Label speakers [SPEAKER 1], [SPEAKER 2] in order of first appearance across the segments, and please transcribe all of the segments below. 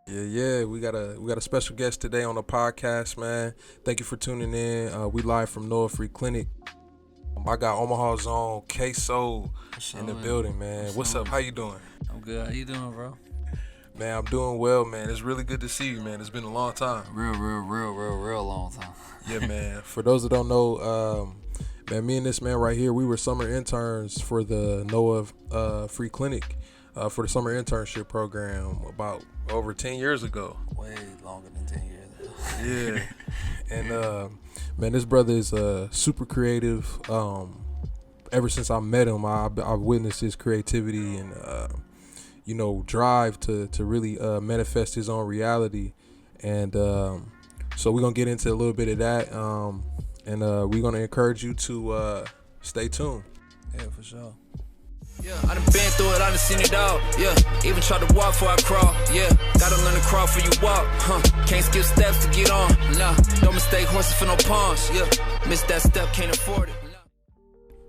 [SPEAKER 1] Yeah. We got a special guest today on the podcast, man. Thank you for tuning in. We live from Noah Free Clinic. I got Omaha's own K Soul
[SPEAKER 2] For
[SPEAKER 1] in the
[SPEAKER 2] sure, man.
[SPEAKER 1] building,
[SPEAKER 2] For
[SPEAKER 1] man. What's
[SPEAKER 2] sure,
[SPEAKER 1] up?
[SPEAKER 2] man.
[SPEAKER 1] How you doing?
[SPEAKER 2] I'm good. How you doing, bro?
[SPEAKER 1] Man, I'm doing well, man. It's really good to see you, man. It's been a long time.
[SPEAKER 2] Real long time.
[SPEAKER 1] Yeah, man. For those that don't know, man, me and this man right here, we were summer interns for the Noah Free Clinic for the summer internship program about over 10 years ago.
[SPEAKER 2] Way longer than 10 years ago.
[SPEAKER 1] Yeah. And man, this brother is super creative. Ever since I met him, I've witnessed his creativity and drive to really manifest his own reality. And so we're gonna get into a little bit of that. And we're gonna encourage you to stay tuned.
[SPEAKER 2] Yeah, for sure.
[SPEAKER 3] Yeah, I done been through it, I done seen it all. Yeah, even tried to walk before I crawl. Yeah, gotta learn to crawl before you walk. Can't skip steps to get on. Nah, don't mistake horses for no pawns. Yeah, miss that step, can't afford it.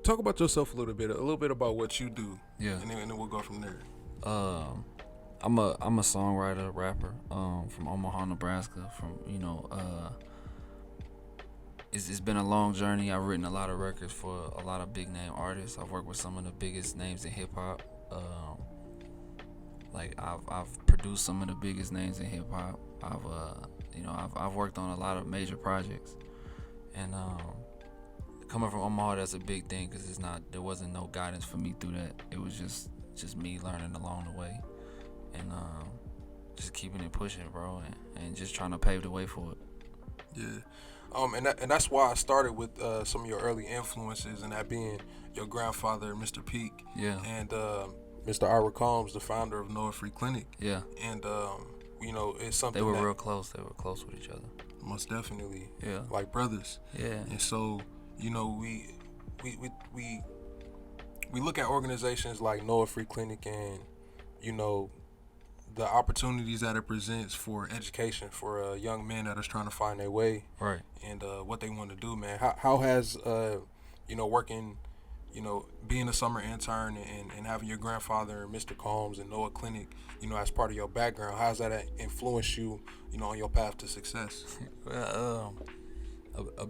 [SPEAKER 1] Talk about yourself a little bit about what you do.
[SPEAKER 2] Yeah.
[SPEAKER 1] And then we'll go from there.
[SPEAKER 2] I'm a songwriter, rapper, from Omaha, Nebraska. It's been a long journey. I've written a lot of records for a lot of big name artists. I've worked with some of the biggest names in hip hop. I've produced some of the biggest names in hip hop. I've worked on a lot of major projects, and coming from Omaha, that's a big thing because there wasn't no guidance for me through that. It was just me learning along the way, and just keeping it pushing, bro, and just trying to pave the way for it.
[SPEAKER 1] Yeah. And that's why I started with some of your early influences, and that being your grandfather, Mr. Peak,
[SPEAKER 2] Yeah.
[SPEAKER 1] and Mr. Ira Combs, the founder of Noah Free Clinic.
[SPEAKER 2] Yeah.
[SPEAKER 1] And it's something
[SPEAKER 2] They were
[SPEAKER 1] that
[SPEAKER 2] real close. They were close with each other.
[SPEAKER 1] most definitely,
[SPEAKER 2] Yeah.
[SPEAKER 1] like brothers.
[SPEAKER 2] Yeah.
[SPEAKER 1] And so we look at organizations like Noah Free Clinic, and the opportunities that it presents for education for young men that are trying to find their way,
[SPEAKER 2] Right.
[SPEAKER 1] and what they want to do, man. How has working, being a summer intern and having your grandfather, Mr. Combs, and Noah Clinic, as part of your background, how's that influenced you, on your path to success?
[SPEAKER 2] Well, a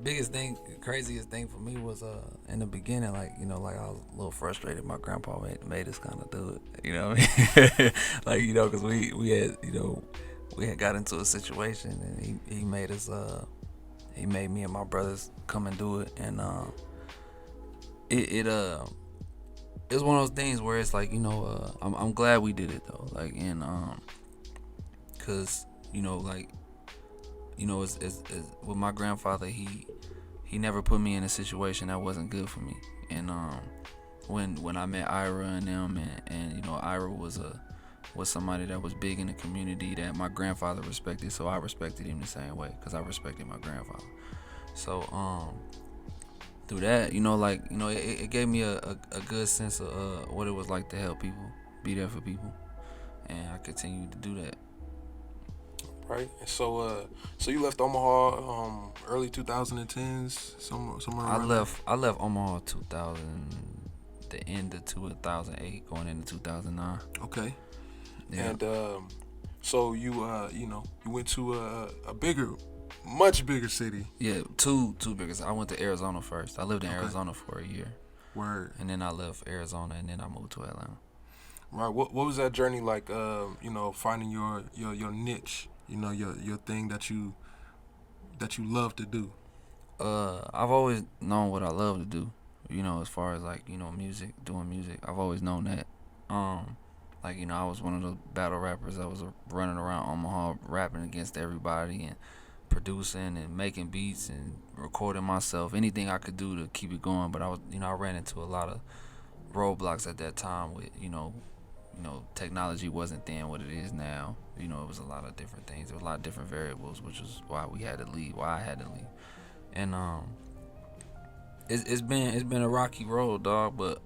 [SPEAKER 2] craziest thing for me was in the beginning, like I was a little frustrated. My grandpa made us kind of do it, you know what I mean? Because we had got into a situation, and he made us he made me and my brothers come and do it, and it's one of those things where it's like I'm glad we did it though, cause it's with my grandfather, he never put me in a situation that wasn't good for me. And when I met Ira and them, and Ira was somebody that was big in the community that my grandfather respected, so I respected him the same way because I respected my grandfather. So through that, it gave me a good sense of what it was like to help people, be there for people, and I continue to do that.
[SPEAKER 1] Right. And so you left Omaha early 2010s, somewhere
[SPEAKER 2] I
[SPEAKER 1] around
[SPEAKER 2] left Omaha the end of 2008, going into 2009.
[SPEAKER 1] there? Okay.
[SPEAKER 2] Yeah.
[SPEAKER 1] And so you went to a much bigger city.
[SPEAKER 2] Yeah, two biggest. I went to Arizona first. I lived in
[SPEAKER 1] Okay.
[SPEAKER 2] Arizona for a year,
[SPEAKER 1] Word.
[SPEAKER 2] and then I left Arizona, and then I moved to Atlanta.
[SPEAKER 1] Right. What was that journey like? Finding your niche. Your thing that you love to do.
[SPEAKER 2] I've always known what I love to do. As far as music, doing music. I've always known that. I was one of those battle rappers that was running around Omaha rapping against everybody and producing and making beats and recording myself. Anything I could do to keep it going. But I ran into a lot of roadblocks at that time with technology wasn't then what it is now. It was a lot of different things. There were a lot of different variables, which is why I had to leave. And it's been a rocky road, dog, but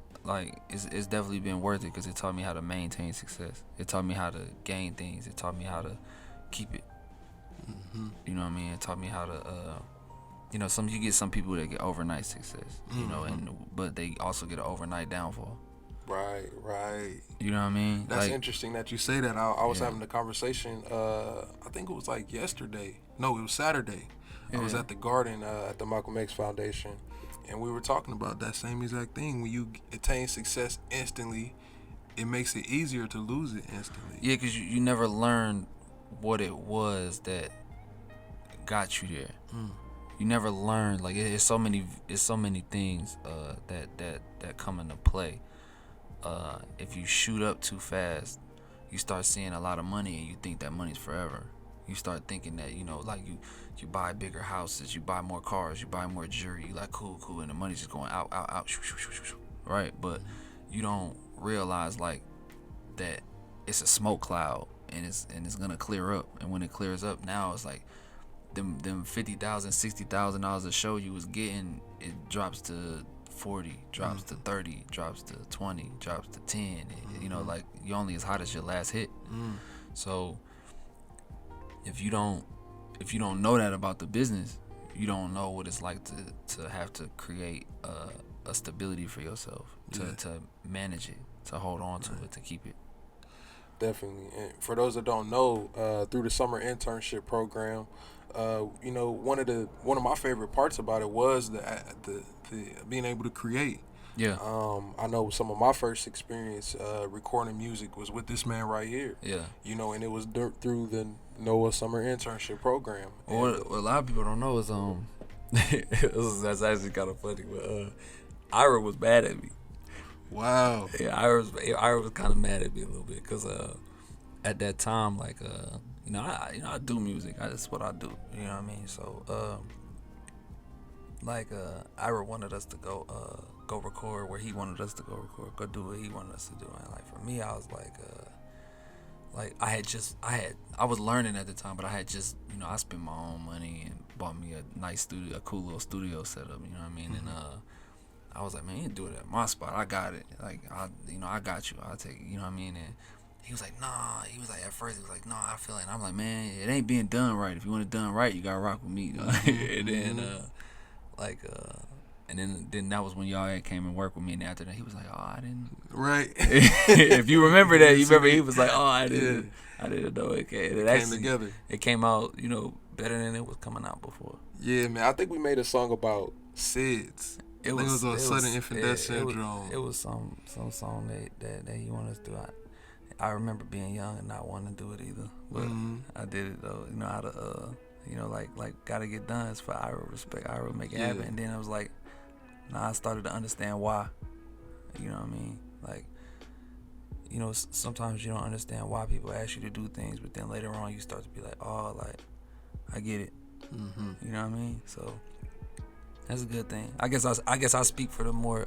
[SPEAKER 2] it's definitely been worth it because it taught me how to maintain success. It taught me how to gain things. It taught me how to keep it.
[SPEAKER 1] Mm-hmm.
[SPEAKER 2] You know what I mean? It taught me how to you get some people that get overnight success,
[SPEAKER 1] Mm-hmm.
[SPEAKER 2] but they also get an overnight downfall.
[SPEAKER 1] Right.
[SPEAKER 2] You know what I mean?
[SPEAKER 1] That's
[SPEAKER 2] Like,
[SPEAKER 1] interesting that you say that. I was
[SPEAKER 2] yeah,
[SPEAKER 1] having a conversation. I think it was like yesterday. No, it was Saturday. I was
[SPEAKER 2] yeah,
[SPEAKER 1] at the Garden at the Malcolm X Foundation, and we were talking about that same exact thing. When you attain success instantly, it makes it easier to lose it instantly.
[SPEAKER 2] yeah, because you never learned what it was that got you there.
[SPEAKER 1] Mm.
[SPEAKER 2] You never learned, like, it's so many things that come into play. If you shoot up too fast, you start seeing a lot of money and you think that money's forever. You start thinking that, like, you buy bigger houses, you buy more cars, you buy more jewelry, you like cool, and the money's just going out, shoo, shoo, shoo, shoo, shoo, right? But you don't realize, like, that it's a smoke cloud and it's gonna clear up. And when it clears up, now it's like them $50,000, $60,000 a show you was getting, it drops to 40, drops to 30, drops to 20, drops to 10. Like, you only as hot as your last hit. So if you don't know that about the business, you don't know what it's like to have to create a stability for yourself, to manage it, to hold on to it, to keep it.
[SPEAKER 1] Definitely. And for those that don't know, through the summer internship program, one of my favorite parts about it was the being able to create.
[SPEAKER 2] Yeah.
[SPEAKER 1] I know some of my first experience recording music was with this man right here.
[SPEAKER 2] Yeah.
[SPEAKER 1] And it was through the NOAA summer internship program.
[SPEAKER 2] What a lot of people don't know is that's actually kind of funny, but Ira was mad at me.
[SPEAKER 1] Wow.
[SPEAKER 2] Yeah, Ira was kind of mad at me a little bit because at that time, like, I do music. That's what I do. You know what I mean? So Ira wanted us to go record where he wanted us to go record, go do what he wanted us to do. And like, for me, I was like I was learning at the time, but I had just, I spent my own money and bought me a nice studio, a cool little studio setup. You know what I mean? And I was like, man, you can do it at my spot. I got it. Like, I got you. I'll take it. You know what I mean? And he was like, nah. He was like, at first, he was like, nah, I feel it. And I'm like, man, it ain't being done right. If you want it done right, you gotta rock with me. And then, and then that was when y'all had came and worked with me. And after that, he was like, oh, I didn't.
[SPEAKER 1] Right.
[SPEAKER 2] If you remember that, you remember he was like, oh, I didn't know it came. It
[SPEAKER 1] came together.
[SPEAKER 2] It came out, better than it was coming out before.
[SPEAKER 1] Yeah, man. I think we made a song about SIDS. It was a sudden infant death syndrome.
[SPEAKER 2] It was some song that he wanted us to do. I remember being young and not wanting to do it either, but I did it though. Out of like gotta get done. It's for Ira, respect Ira, make it happen. And then I was like, I started to understand why. You know what I mean? Like, sometimes you don't understand why people ask you to do things, but then later on you start to be like, oh, like, I get it. You know what I mean? So that's a good thing. I guess I speak for the more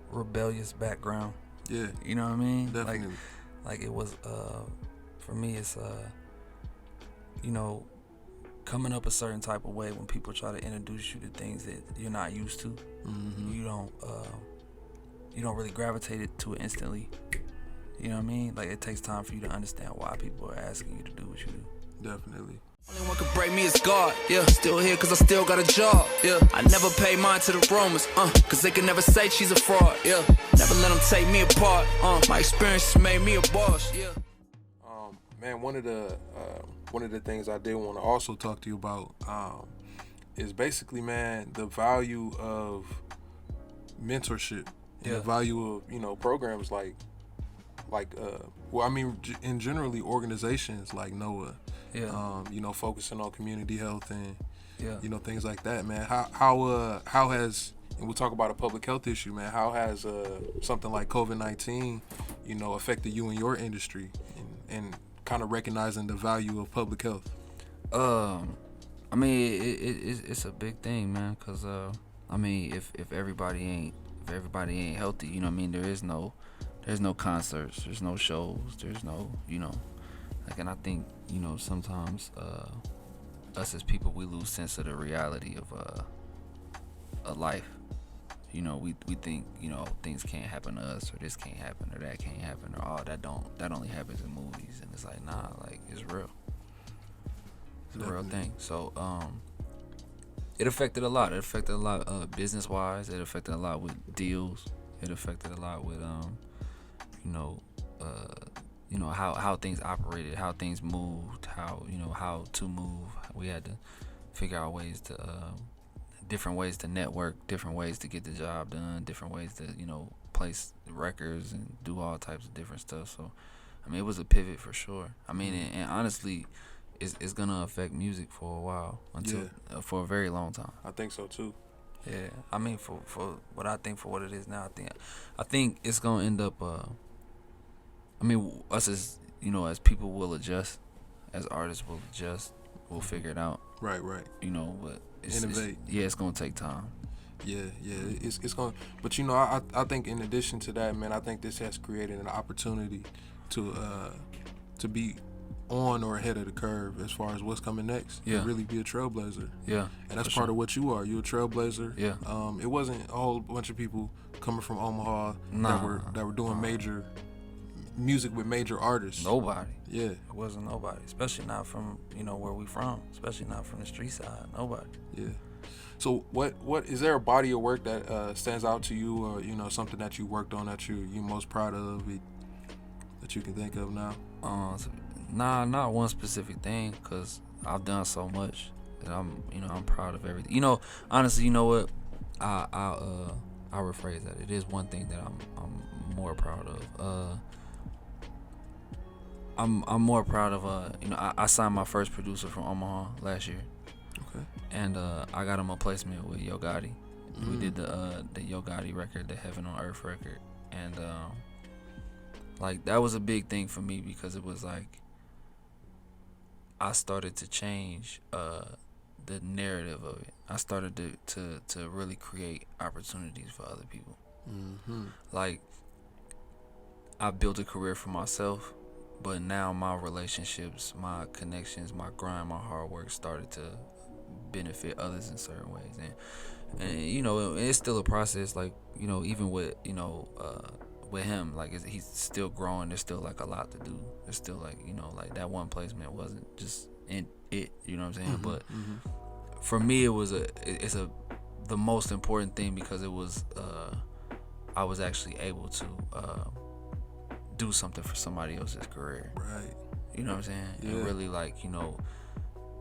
[SPEAKER 2] rebellious background.
[SPEAKER 1] Yeah.
[SPEAKER 2] You know what I mean?
[SPEAKER 1] Definitely.
[SPEAKER 2] Like it was for me, it's coming up a certain type of way when people try to introduce you to things that you're not used to. You don't really gravitate to it instantly. You know what I mean? Like, it takes time for you to understand why people are asking you to do what you do.
[SPEAKER 1] Definitely.
[SPEAKER 3] Only one can break me is God, yeah. Still here cause I still got a job, yeah. I never pay mine to the Romans, cause they can never say she's a fraud, yeah. Never let them take me apart, my experience made me a boss, yeah.
[SPEAKER 1] Man, one of the things I did want to also talk to you about is basically, man, the value of mentorship and the value of, programs like in generally organizations like NOAA. Focusing on community health and things like that, man. How has, and we'll talk about a public health issue, man. How has something like COVID-19, affected you in your industry and kind of recognizing the value of public health?
[SPEAKER 2] I mean, it's a big thing, man. Cause if everybody ain't healthy, you know what I mean. There's no concerts, there's no shows, there's no, and I think, sometimes us as people, we lose sense of the reality of life. We think, things can't happen to us, or this can't happen, or that can't happen, or that only happens in movies. And it's like, nah, like, it's real. It's a real thing. So it affected a lot. Business wise. It affected a lot with deals. It affected a lot with you know, how things operated, how things moved, how to move. We had to figure out ways to different ways to network, different ways to get the job done, different ways to place records and do all types of different stuff. So, I mean, it was a pivot for sure. I mean, and honestly, it's gonna affect music for a while until for a very long time.
[SPEAKER 1] I think so too.
[SPEAKER 2] Yeah, I mean, for what I think, for what it is now, I think it's gonna end up. I mean, us as as people will adjust, as artists will adjust, we'll figure it out.
[SPEAKER 1] Right.
[SPEAKER 2] But
[SPEAKER 1] Innovate.
[SPEAKER 2] It's gonna take time.
[SPEAKER 1] Yeah, it's going. But I think in addition to that, man, I think this has created an opportunity to be on or ahead of the curve as far as what's coming next.
[SPEAKER 2] Yeah.
[SPEAKER 1] And really be a trailblazer.
[SPEAKER 2] Yeah.
[SPEAKER 1] And that's part of what you are. You're a trailblazer.
[SPEAKER 2] Yeah.
[SPEAKER 1] It wasn't a whole bunch of people coming from Omaha that were doing major music with major artists.
[SPEAKER 2] Nobody.
[SPEAKER 1] Yeah.
[SPEAKER 2] It wasn't nobody, especially not from where we from, especially not from the street side. Nobody.
[SPEAKER 1] Yeah. So what is there a body of work that stands out to you, or something that you worked on that you're most proud of that you can think of now?
[SPEAKER 2] Not one specific thing, cause I've done so much that I'm proud of everything. Honestly, you know what? I'll rephrase that. It is one thing that I'm more proud of. I'm more proud of I signed my first producer from Omaha last year.
[SPEAKER 1] Okay.
[SPEAKER 2] And I got him a placement with Yo Gotti. We did the Yo Gotti record, the Heaven on Earth record, and that was a big thing for me, because it was like I started to change the narrative of it. I started to really create opportunities for other people.
[SPEAKER 1] Mm-hmm.
[SPEAKER 2] Like, I built a career for myself, but now my relationships, my connections, my grind, my hard work started to benefit others in certain ways. And it's still a process. Like, even with with him, like, he's still growing. There's still like a lot to do. There's still like that one placement wasn't just in it. You know what I'm saying?
[SPEAKER 1] Mm-hmm.
[SPEAKER 2] But for me, it's the most important thing, because it was I was actually able to do something for somebody else's career.
[SPEAKER 1] Right.
[SPEAKER 2] You know what I'm saying?
[SPEAKER 1] Yeah.
[SPEAKER 2] And really, like,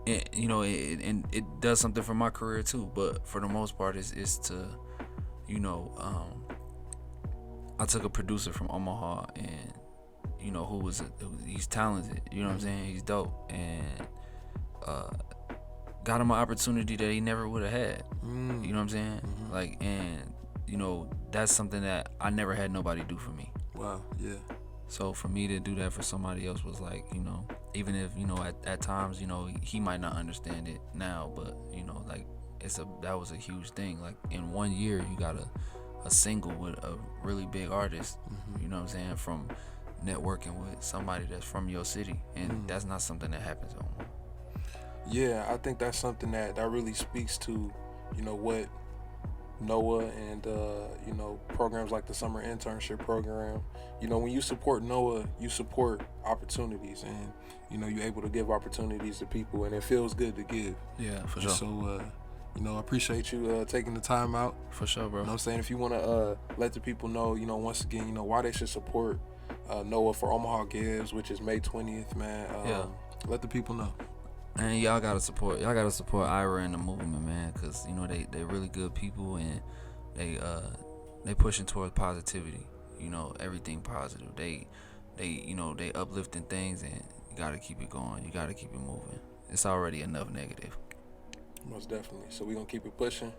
[SPEAKER 2] it does something for my career too. But for the most part, it's to, I took a producer from Omaha, and he's talented. You know what I'm saying? He's dope, and got him an opportunity that he never would have had. You know what I'm saying?
[SPEAKER 1] Mm-hmm.
[SPEAKER 2] Like, and that's something that I never had nobody do for me.
[SPEAKER 1] Wow. Yeah.
[SPEAKER 2] So for me to do that for somebody else was like, even if at times he might not understand it now, but like, that was a huge thing. Like, in 1 year you got a single with a really big artist.
[SPEAKER 1] Mm-hmm.
[SPEAKER 2] You know what I'm saying? From networking with somebody that's from your city, and that's not something that happens anymore.
[SPEAKER 1] Yeah, I think that's something that really speaks to what NOAA and programs like the summer internship program. When you support NOAA, you support opportunities, and you're able to give opportunities to people, and it feels good to give.
[SPEAKER 2] Yeah, for sure.
[SPEAKER 1] So I appreciate you taking the time out.
[SPEAKER 2] For sure, bro.
[SPEAKER 1] You know what I'm saying? If you want to let the people know, once again, why they should support NOAA for Omaha Gives, which is May 20th, man. Let the people know.
[SPEAKER 2] And y'all gotta support Ira and the movement, man, because they really good people, and they pushing towards positivity. Everything positive. They uplifting things, and you gotta keep it going. You gotta keep it moving. It's already enough negative.
[SPEAKER 1] Most definitely. So we're gonna keep it pushing.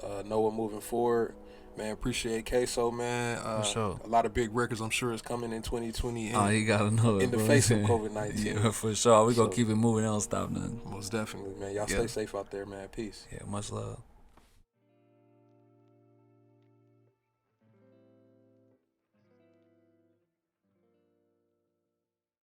[SPEAKER 1] NOAA moving forward. Man, appreciate Queso, man.
[SPEAKER 2] For sure.
[SPEAKER 1] A lot of big records, I'm sure, is coming in 2020.
[SPEAKER 2] You gotta know it,
[SPEAKER 1] in the
[SPEAKER 2] bro.
[SPEAKER 1] face of COVID-19.
[SPEAKER 2] Yeah, for sure. We gonna keep it moving. Don't stop nothing.
[SPEAKER 1] Most definitely, man. Y'all stay safe out there, man. Peace.
[SPEAKER 2] Yeah, much love.